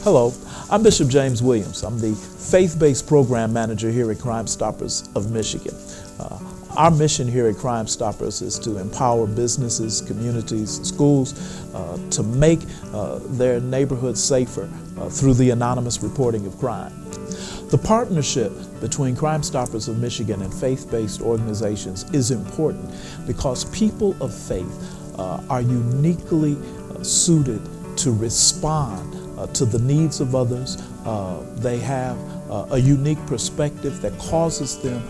Hello, I'm Bishop James Williams. I'm the faith-based program manager here at Crime Stoppers of Michigan. Our mission here at Crime Stoppers is to empower businesses, communities, schools to make their neighborhoods safer through the anonymous reporting of crime. The partnership between Crime Stoppers of Michigan and faith-based organizations is important because people of faith are uniquely suited to respond to the needs of others. They have a unique perspective that causes them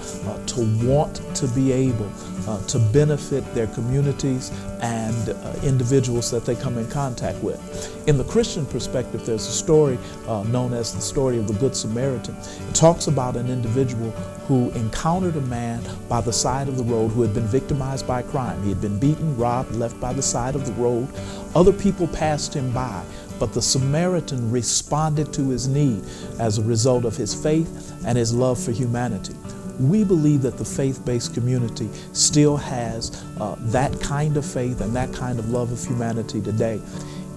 to want to be able to benefit their communities and individuals that they come in contact with. In the Christian perspective, there's a story known as the story of the Good Samaritan. It talks about an individual who encountered a man by the side of the road who had been victimized by crime. He had been beaten, robbed, left by the side of the road. Other people passed him by, but the Samaritan responded to his need as a result of his faith and his love for humanity. We believe that the faith-based community still has that kind of faith and that kind of love of humanity today.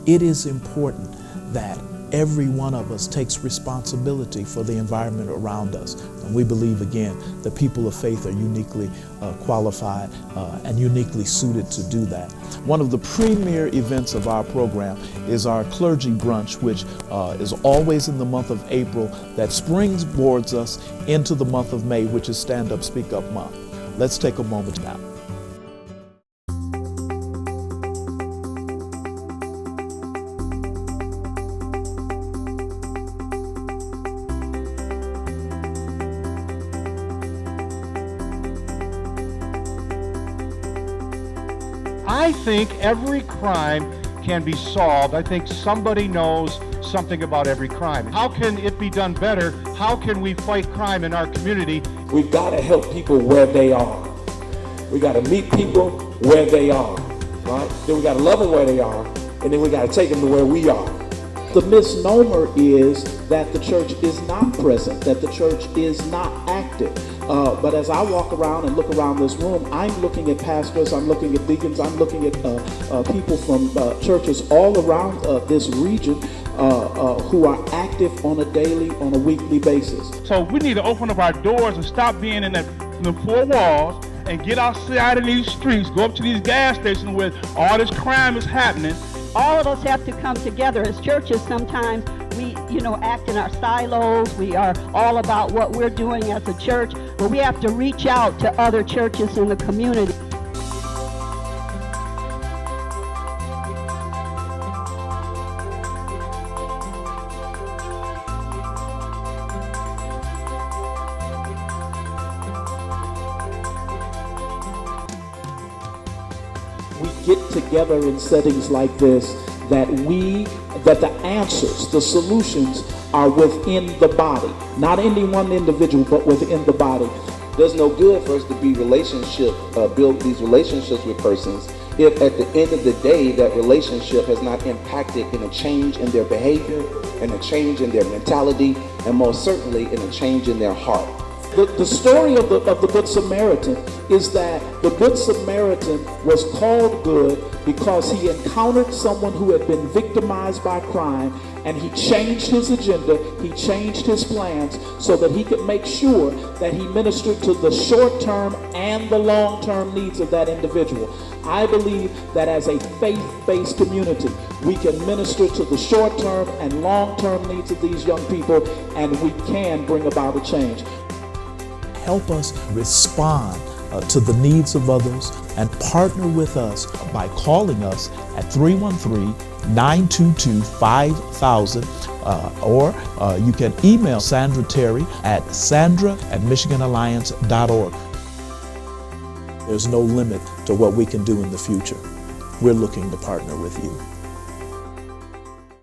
It is important that every one of us takes responsibility for the environment around us. And we believe, again, that people of faith are uniquely qualified and uniquely suited to do that. One of the premier events of our program is our Clergy Brunch, which is always in the month of April, that springboards us into the month of May, which is Stand Up, Speak Up Month. Let's take a moment now. I think every crime can be solved. I think somebody knows something about every crime. How can it be done better? How can we fight crime in our community? We've got to help people where they are. We got to meet people where they are, right? Then we got to love them where they are, and then we got to take them to where we are. The misnomer is that the church is not present, that the church is not active. But as I walk around and look around this room, I'm looking at pastors, I'm looking at deacons, I'm looking at people from churches all around this region who are active on a daily, on a weekly basis. So we need to open up our doors and stop being in the four walls and get outside in these streets, go up to these gas stations where all this crime is happening. All of us have to come together. As churches, sometimes we, act in our silos. We are all about what we're doing as a church, but we have to reach out to other churches in the community. We get together in settings like this that the answers, the solutions are within the body, not any one individual, but within the body. There's no good for us to be build these relationships with persons if at the end of the day that relationship has not impacted in a change in their behavior, in a change in their mentality, and most certainly in a change in their heart. The story of the Good Samaritan is that the Good Samaritan was called good because he encountered someone who had been victimized by crime, and he changed his agenda, he changed his plans so that he could make sure that he ministered to the short-term and the long-term needs of that individual. I believe that as a faith-based community, we can minister to the short-term and long-term needs of these young people, and we can bring about a change. Help us respond to the needs of others and partner with us by calling us at 313-922-5000 or you can email Sandra Terry at sandra@michiganalliance.org. There's no limit to what we can do in the future. We're looking to partner with you.